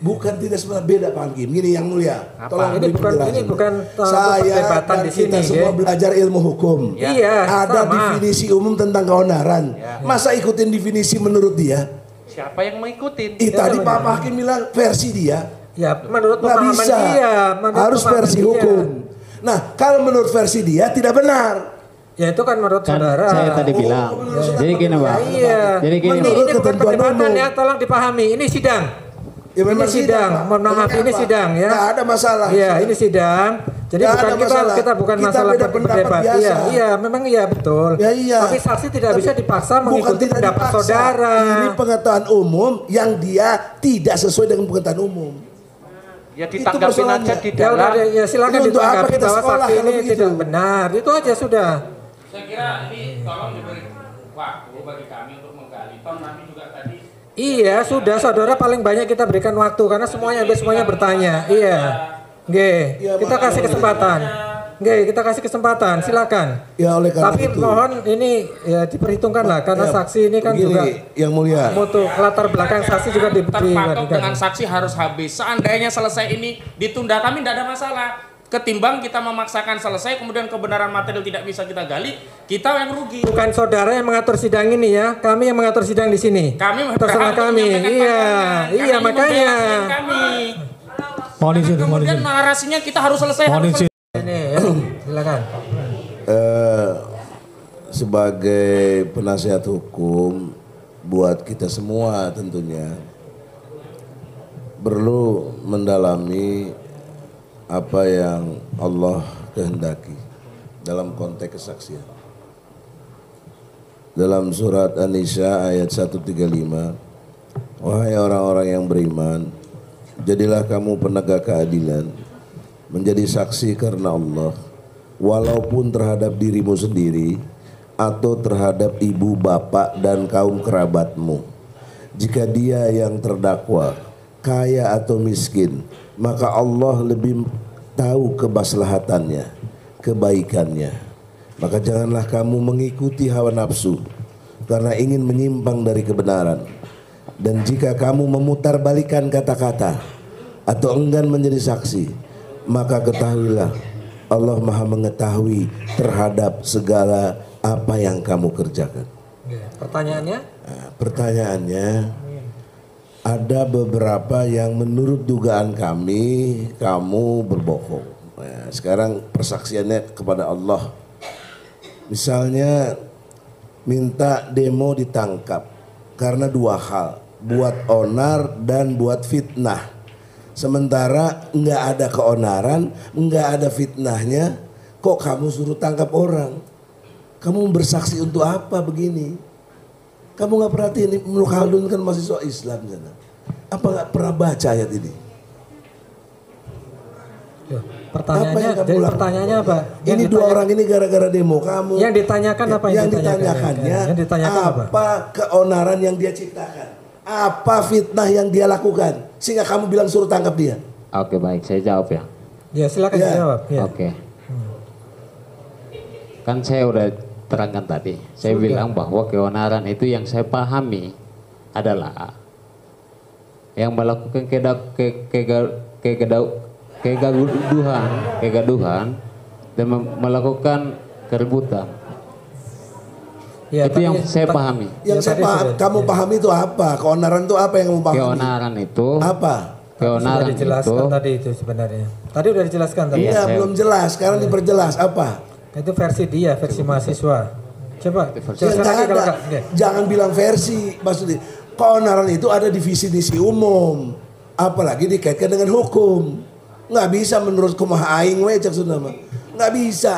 Bukan tidak sebenarnya beda Pak Hakim. Gini yang mulia. Apa? Tolong Ini bukan saya perdebatan dan di sini. kita semua belajar ilmu hukum. Ya. Iya. Ada sama. definisi umum tentang keonaran. Ya. Masa ikutin definisi menurut dia? Siapa yang mau ikutin? Tadi Pak Hakim bilang versi dia. Ya, menurut Nggak pemahaman bisa. dia. Menurut Harus pemahaman versi dia. hukum. Nah, kalau menurut versi dia tidak benar. Ya itu kan menurut Kan saudara. saya tadi bilang. Jadi gini Pak. Iya. Jadi gini ini Pak. bukan Ketentuan perdebatan umum. ya, tolong dipahami. Ini sidang. Ya memang Ini sidang. Pak. Mohon maaf, Tapi ini apa? sidang ya. Nggak ada masalah. Iya, ini sidang. Jadi Nggak bukan ada masalah. kita bukan Kita masalah beda pendapat berdebat. biasa. Iya, iya, memang iya betul. Ya, iya. Tapi saksi tidak bisa dipaksa Bukan mengikuti tidak pendapat dipaksa. saudara. Ini pengetahuan umum yang dia tidak sesuai dengan pengetahuan umum. Ya ditanggapin persoalannya. aja di Ya udah, dalam. ya silakan Ini untuk apa ditanggapi kita bahwa sekolah saksi kalau ini begitu? tidak benar. Itu aja sudah. Saya kira ini tolong diberi waktu bagi kami untuk menggali. Toh kami juga tadi Iya, sudah saudara paling banyak kita berikan waktu karena semuanya bertanya. Iya. Nggih, kita kasih kesempatan. Nggih, kita kasih kesempatan. Silakan. Ya oleh karena Tapi itu. mohon ini ya diperhitungkan lah karena Ya, saksi ini kan begini, juga yang mulia. mutu latar belakang saksi juga terpatok diberikan. dengan saksi harus habis. Seandainya selesai ini ditunda, kami tidak ada masalah. Ketimbang kita memaksakan selesai, kemudian kebenaran material tidak bisa kita gali, kita yang rugi. Bukan saudara yang mengatur sidang ini ya, kami yang mengatur sidang di sini. Kami terserah berhak untuk kami. menyampaikan Iya, pandangan. iya Karena ini makanya. membela klien kami. Mohon izin, mohon Kemudian izin. narasinya kita harus selesai. Mohon harus izin. Ini ya, silakan. Sebagai penasihat hukum buat kita semua tentunya perlu mendalami apa yang Allah kehendaki dalam konteks kesaksian. Dalam surat An-Nisa ayat 135, wahai orang-orang yang beriman, jadilah kamu penegak keadilan, menjadi saksi karena Allah, walaupun terhadap dirimu sendiri atau terhadap ibu, bapak, dan kaum kerabatmu. Jika dia yang terdakwa, kaya atau miskin, maka Allah lebih tahu kemaslahatannya, kebaikannya. Maka janganlah kamu mengikuti hawa nafsu karena ingin menyimpang dari kebenaran. Dan jika kamu memutarbalikkan kata-kata atau enggan menjadi saksi, maka ketahuilah Allah Maha mengetahui terhadap segala apa yang kamu kerjakan. Pertanyaannya? Nah, pertanyaannya, ada beberapa yang menurut dugaan kami kamu berbohong. Nah, sekarang persaksiannya kepada Allah. Misalnya minta demo ditangkap karena dua hal, buat onar dan buat fitnah. Sementara nggak ada keonaran, nggak ada fitnahnya, kok kamu suruh tangkap orang? Kamu bersaksi untuk apa begini? Kamu nggak perhatiin, Ibnu Khaldun kan mahasiswa Islam sana. Apa nggak pernah baca ayat ini? Pertanyaannya, jadi pertanyaannya apa? Ini dua orang ini gara-gara demo kamu. Yang ditanyakan apa yang ditanyakannya? Yang ditanyakan apa keonaran yang dia ciptakan? Apa fitnah yang dia lakukan? Sehingga kamu bilang suruh tangkap dia. Oke baik, saya jawab ya. Ya silakan Ya. jawab. Ya. Oke. Kan saya udah terangkan tadi. Saya bilang bahwa keonaran itu yang saya pahami adalah yang melakukan kegaduhan dan melakukan keributan. Ya, itu yang saya pahami. Yang saya kamu pahami itu apa? Keonaran itu apa yang kamu pahami? Keonaran itu apa? Keonaran sudah dijelaskan itu tadi itu sebenarnya. Tadi udah dijelaskan tadi. Iya, belum jelas. Sekarang diperjelas apa? Itu versi dia, versi mahasiswa. Coba jelaskan Nggak lagi kalau ada. nggak. Jangan bilang versi, maksudnya keonaran itu ada definisi umum, apalagi dikaitkan dengan hukum. Nggak bisa menurut kumaha aing we cak Sunda mah. Nggak bisa.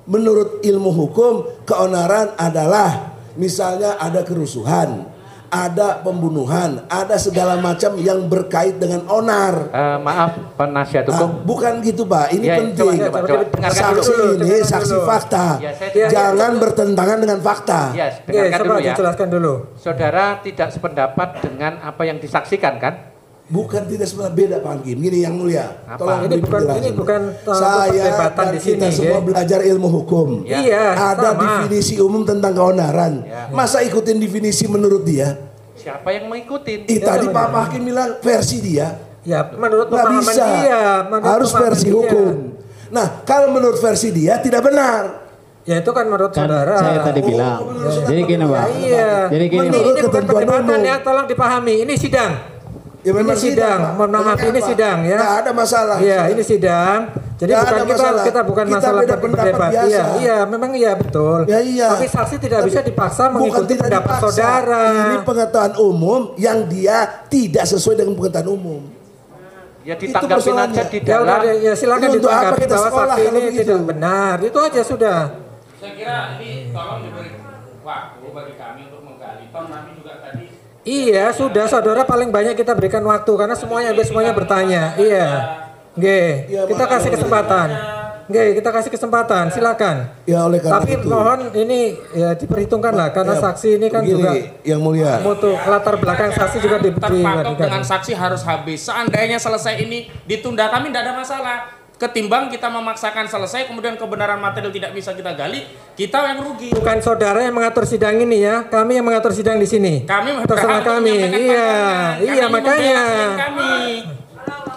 Menurut ilmu hukum, keonaran adalah misalnya ada kerusuhan, ada pembunuhan, ada segala macam yang berkait dengan onar. Maaf penasihat hukum. Bukan gitu Pak, ini Ya, penting. coba, dengarkan Saksi dulu. ini saksi fakta. Ya, saya- Jangan bertentangan dengan fakta. Ya, dengarkan coba dulu ya. dijelaskan dulu. Saudara tidak sependapat dengan apa yang disaksikan kan? Bukan tidak sebenarnya beda Pak Hakim. Gini yang mulia. Apa? Tolong Ini beri bukan penjelasan. saya Saya dan di kita sini, semua ya. belajar ilmu hukum. Ya. Iya, Ada sama. definisi umum tentang keonaran. Ya. Masa ikutin definisi menurut dia? Siapa yang mau ikutin? Tadi Pak Hakim bilang versi dia. Ya, menurut Nggak pemahaman bisa. dia, menurut Harus pemahaman versi dia. hukum. Nah, kalau menurut versi dia tidak benar. Ya itu kan menurut Kan saudara. saya tadi bilang. Jadi gini, Pak. Iya. Jadi gini, ini Pak. bukan ketentuan perdebatan umum. ya, tolong dipahami. Ini sidang. Ya Ini memang sidang. Pak. Mohon maaf, Maksudnya ini apa? sidang ya. Nggak ada masalah. Iya, ini sidang. Jadi Nggak bukan ada kita masalah. bukan Kita masalah beda pendapat berdebat. biasa. Iya, iya, memang iya betul. Ya iya. Tapi saksi tidak Tapi bisa dipaksa bukan mengikuti tidak pendapat dipaksa. saudara. Ini pengetahuan umum yang dia tidak sesuai dengan pengetahuan umum. Ya ditanggapin persoalannya. aja di Ya udah, dalam. ya silakan Ini untuk apa ditanggapi kita bahwa sekolah saksi kalau ini begitu? tidak benar. Itu aja sudah. Saya kira ini tolong diberi waktu bagi kami untuk menggali. Toh kami juga tadi Iya, sudah saudara paling banyak kita berikan waktu karena semuanya bertanya. Iya. Nggih, kita kasih kesempatan. Nggih, kita kasih kesempatan. Silakan. Ya oleh karena Tapi itu. mohon ini ya diperhitungkanlah karena Ya, saksi ini kan begini, juga yang mulia. mutu latar belakang saksi juga terpatok dengan saksi harus habis. Seandainya selesai ini ditunda, kami tidak ada masalah. Ketimbang kita memaksakan selesai, kemudian kebenaran material tidak bisa kita gali, kita yang rugi. Bukan saudara yang mengatur sidang ini ya, kami yang mengatur sidang di sini. Kami Terserah berhak untuk kami. menyampaikan Iya, pandangan. iya Karena ini makanya. membela klien kami.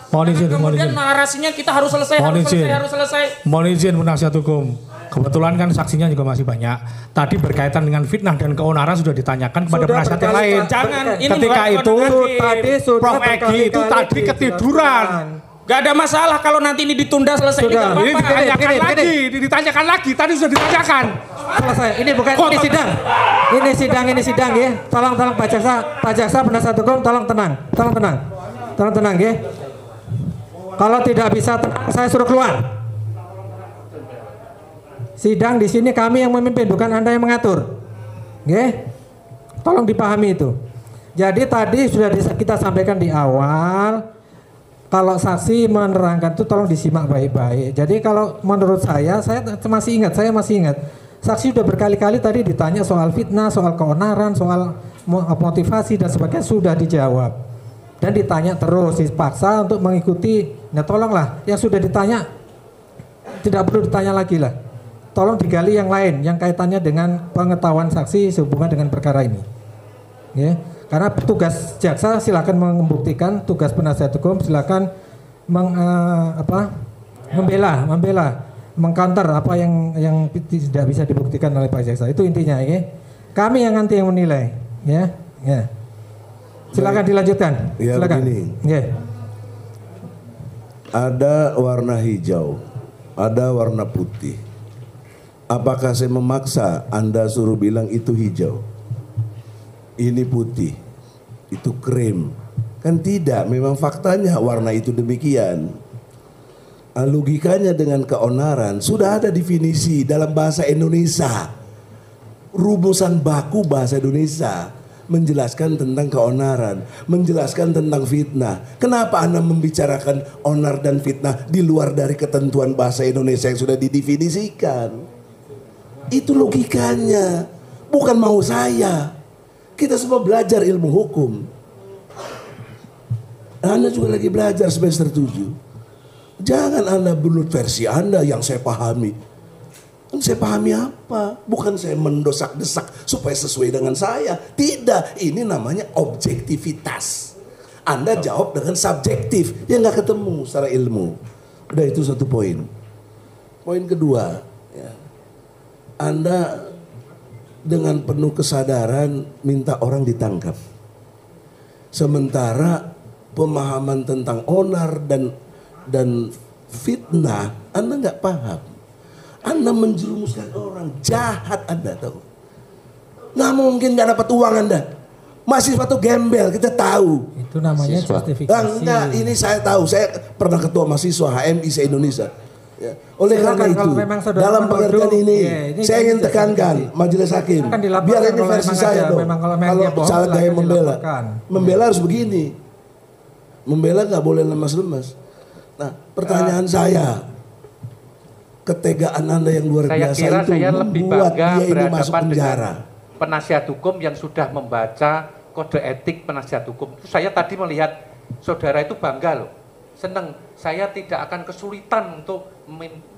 Mohon izin, mohon Kemudian izin. narasinya kita harus selesai, Mohon harus izin. selesai, harus selesai. Mohon izin penasihat hukum. Kebetulan kan saksinya juga masih banyak. Tadi berkaitan dengan fitnah dan keonaran sudah ditanyakan kepada Sudah penasihat yang berkali-kali. lain. Jangan, ini Ketika bukan itu kewenangan Tadi sudah Prof. Egi itu berkali-kali tadi dijelaskan. ketiduran. Gak ada masalah kalau nanti ini ditunda selesai. Sudah. Ini nggak Ini apa-apa. ditanyakan Begini, lagi, ditanyakan lagi. Tadi sudah ditanyakan. Selesai. Ini bukan ini sidang. Ini sidang ya. Tolong Pak Jaksa penasihat hukum tolong tenang. Tolong tenang ya. Kalau tidak bisa tenang saya suruh keluar. Sidang di sini kami yang memimpin bukan Anda yang mengatur. Nggih. Tolong dipahami itu. Jadi tadi sudah kita sampaikan di awal. Kalau saksi menerangkan itu tolong disimak baik-baik. Jadi kalau menurut saya masih ingat. Saksi sudah berkali-kali tadi ditanya soal fitnah, soal keonaran, soal motivasi dan sebagainya sudah dijawab. Dan ditanya terus, dipaksa untuk mengikuti. Nah tolonglah, yang sudah ditanya tidak perlu ditanya lagi lah. Tolong digali yang lain, yang kaitannya dengan pengetahuan saksi sehubungan dengan perkara ini. Ya. Karena tugas jaksa silakan membuktikan, tugas penasihat hukum silakan membela, mengcounter apa yang tidak bisa dibuktikan oleh Pak Jaksa. Itu intinya ya. Kami yang nanti yang menilai, ya. Ya. Silakan dilanjutkan. Ya, Silakan. begini. Ya. Ada warna hijau, ada warna putih. Apakah saya memaksa Anda suruh bilang itu hijau? Ini putih, itu krim. Kan tidak, memang faktanya warna itu demikian. Logikanya dengan keonaran sudah ada definisi dalam bahasa Indonesia. Rumusan baku bahasa Indonesia menjelaskan tentang keonaran, menjelaskan tentang fitnah. Kenapa Anda membicarakan onar dan fitnah di luar dari ketentuan bahasa Indonesia yang sudah didefinisikan? Itu logikanya, bukan mau saya. Kita semua belajar ilmu hukum. Anda juga lagi belajar semester 7. Jangan Anda menurut versi Anda yang saya pahami. Saya pahami apa? Bukan saya mendesak-desak supaya sesuai dengan saya. Tidak, ini namanya objektivitas. Anda jawab dengan subjektif yang nggak ketemu secara ilmu. Udah, itu satu poin. Poin kedua, ya. Anda dengan penuh kesadaran minta orang ditangkap. Sementara pemahaman tentang onar dan fitnah Anda nggak paham. Anda menjerumuskan orang, jahat Anda, tahu. Nggak mungkin nggak dapat uang Anda. Mahasiswa tuh gembel, kita tahu. Itu namanya justifikasi. Enggak, ini saya tahu. Saya pernah ketua mahasiswa HMI se-Indonesia. Ya. Oleh Silakan, karena itu, kalau memang saudara dalam menuduh, pengertian ini, ya, ini saya ingin justifikasi. tekankan majelis hakim. Akan dilaporkan Biar ini kalau versi memang saya ada, dong. memang kalau memang Kalau dia bohong, salah gaya silakan membela. dilaporkan. Membela harus begini. Membela nggak boleh lemas-lemas. Nah, pertanyaan saya, ketegaan Anda yang luar Saya biasa kira itu saya lebih membuat bangga dia ini masuk berhadapan penjara. dengan penasihat hukum yang sudah membaca kode etik penasihat hukum. Saya tadi melihat saudara itu bangga loh, senang. Saya tidak akan kesulitan untuk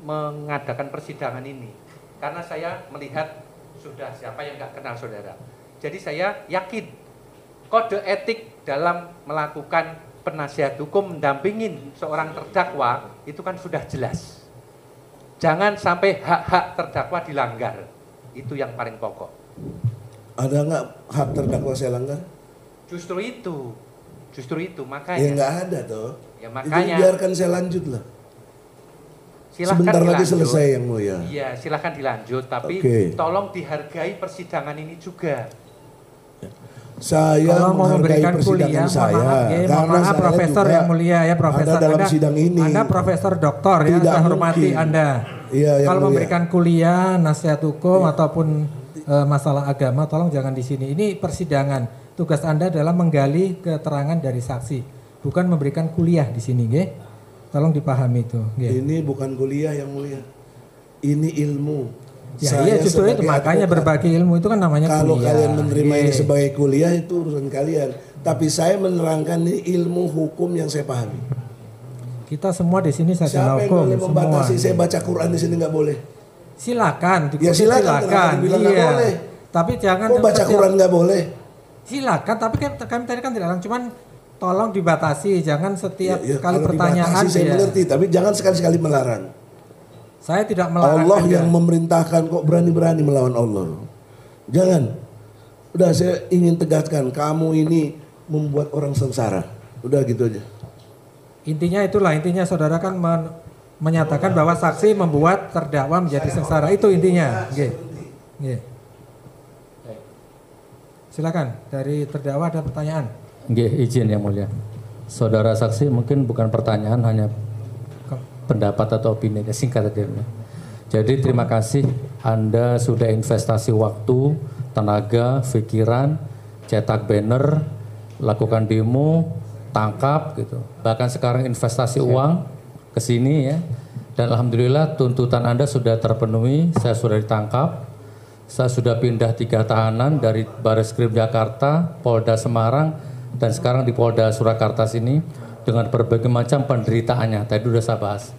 mengadakan persidangan ini karena saya melihat sudah siapa yang nggak kenal saudara. Jadi saya yakin kode etik dalam melakukan penasihat hukum mendampingin seorang terdakwa itu kan sudah jelas. Jangan sampai hak-hak terdakwa dilanggar. Itu yang paling pokok. Ada nggak hak terdakwa saya langgar? Justru itu makanya. Ya nggak ada toh. Ya Itu makanya. biarkan saya lanjut lah. Silahkan Sebentar lagi dilanjut. selesai yang mulia. Iya, silahkan dilanjut. Tapi Oke. tolong dihargai persidangan ini juga. Saya Kalau mau menghargai memberikan kuliah, persidangan mohon saya. maaf, ya, mohon Karena maaf saya Profesor juga yang mulia ya Profesor. ada dalam sidang ini. Anda Profesor Doktor ya, Tidak saya hormati mungkin. Anda. Iya, yang Kalau mulia. memberikan kuliah, nasihat hukum ataupun masalah agama, tolong jangan di sini. Ini persidangan. Tugas Anda adalah menggali keterangan dari saksi, bukan memberikan kuliah di sini, nggih. Tolong dipahami itu. Nggih. Ini bukan kuliah yang mulia. Ini ilmu. Ya Saya iya justru itu sebagai makanya advokat, berbagi ilmu itu kan namanya kalau kuliah. kalian menerima ini Nggih. sebagai kuliah itu urusan kalian. Tapi saya menerangkan ini ilmu hukum yang saya pahami. Kita semua di sini sarjana Siapa yang hukum boleh semua. membatasi saya baca Quran di sini nggak boleh? Silakan, Ya silakan, kenapa dibilang nggak boleh? Tapi jangan Kok baca setiap- Quran nggak boleh? Silakan, tapi kan kami tadi kan tidak larang, cuman tolong dibatasi, jangan setiap Ya, kali kalau pertanyaan. dibatasi saya ya. mengerti, tapi jangan sekali-sekali melarang. Saya tidak melarang Allah Anda. yang memerintahkan, kok berani-berani melawan Allah. Jangan. Udah saya ingin tegaskan, kamu ini membuat orang sengsara. Udah gitu aja. Intinya itulah, intinya saudara kan menyatakan bahwa saksi membuat terdakwa menjadi sengsara, itu intinya. Nggih. Nggih. Silakan, dari terdakwa ada pertanyaan. Nggih, izin yang mulia. Saudara saksi mungkin bukan pertanyaan, hanya pendapat atau opini, singkat saja. Jadi terima kasih Anda sudah investasi waktu, tenaga, pikiran, cetak banner, lakukan demo, tangkap gitu. Bahkan sekarang investasi uang ke sini ya. Dan alhamdulillah tuntutan Anda sudah terpenuhi, saya sudah ditangkap. Saya sudah pindah 3 tahanan dari Bareskrim Jakarta, Polda Semarang, dan sekarang di Polda Surakarta sini dengan berbagai macam penderitaannya. Tadi sudah saya bahas.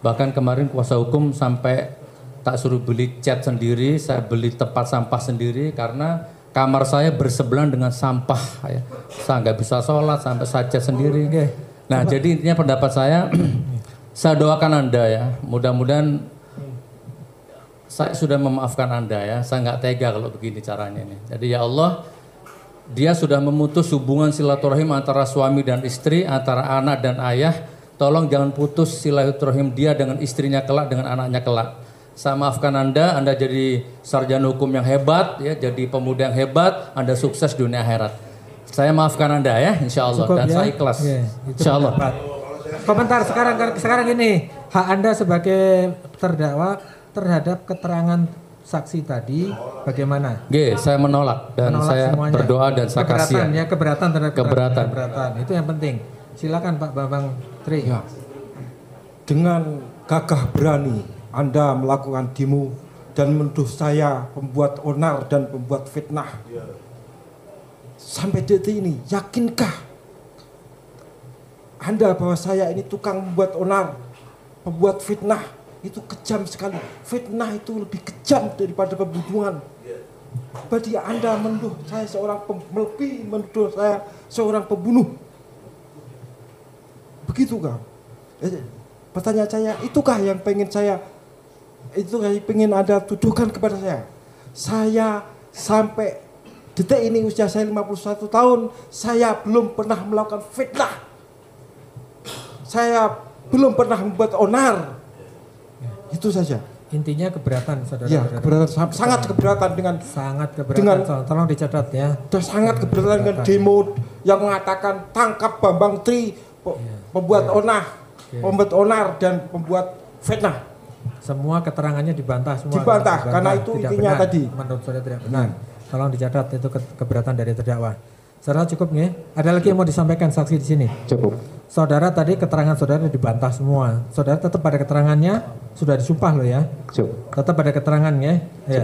Bahkan kemarin kuasa hukum sampai tak suruh beli cat sendiri, saya beli tempat sampah sendiri karena kamar saya bersebelahan dengan sampah. Ya. Saya nggak bisa sholat sampai saya cat sendiri. Nah jadi intinya pendapat saya doakan Anda ya, mudah-mudahan saya sudah memaafkan Anda ya, saya nggak tega kalau begini caranya ini. Jadi ya Allah, dia sudah memutus hubungan silaturahim antara suami dan istri, antara anak dan ayah. Tolong jangan putus silaturahim dia dengan istrinya kelak, dengan anaknya kelak. Saya maafkan Anda jadi sarjana hukum yang hebat, ya, jadi pemuda yang hebat, Anda sukses dunia akhirat. Saya maafkan Anda ya, insya Allah. Cukup Dan ya? saya ikhlas, Iya, itu insya Allah. pendapat. Komentar sekarang ini, hak Anda sebagai terdakwa terhadap keterangan saksi tadi bagaimana? Oke, saya menolak dan Menolak saya semuanya. berdoa dan saya keberatan kasihan. ya, keberatan terhadap Keberatan. Itu yang penting. Silakan Pak Bambang Tri. Ya. Dengan gagah berani Anda melakukan demo dan menuduh saya pembuat onar dan pembuat fitnah. Sampai detik ini, yakinkah Anda bahwa saya ini tukang membuat onar, pembuat fitnah? Itu kejam sekali. Fitnah itu lebih kejam daripada pembunuhan. Berarti Anda menuduh saya menuduh saya seorang pembunuh. Begitu kan? Pertanyaan saya, itukah yang pengen Anda tuduhkan kepada saya? Saya sampai detik ini usia saya 51 tahun, saya belum pernah melakukan fitnah. Saya belum pernah membuat onar. Itu saja. Intinya keberatan saudara. Ya, keberatan, sangat keberatan dengan tolong dicatat ya. Sangat keberatan dengan demo yang mengatakan tangkap Bambang Tri, pembuat onar dan pembuat fitnah. Semua keterangannya dibantah semua. Dibantah karena itu tidak intinya benar. tadi. Menurut saudara tidak benar. Tolong dicatat itu keberatan dari terdakwa. Saudara cukup nggih? Ada lagi yang mau disampaikan saksi di sini? Cukup. Saudara tadi keterangan saudara dibantah semua. Saudara tetap pada keterangannya, sudah disumpah loh ya. Cukup. Tetap pada keterangannya. Ya.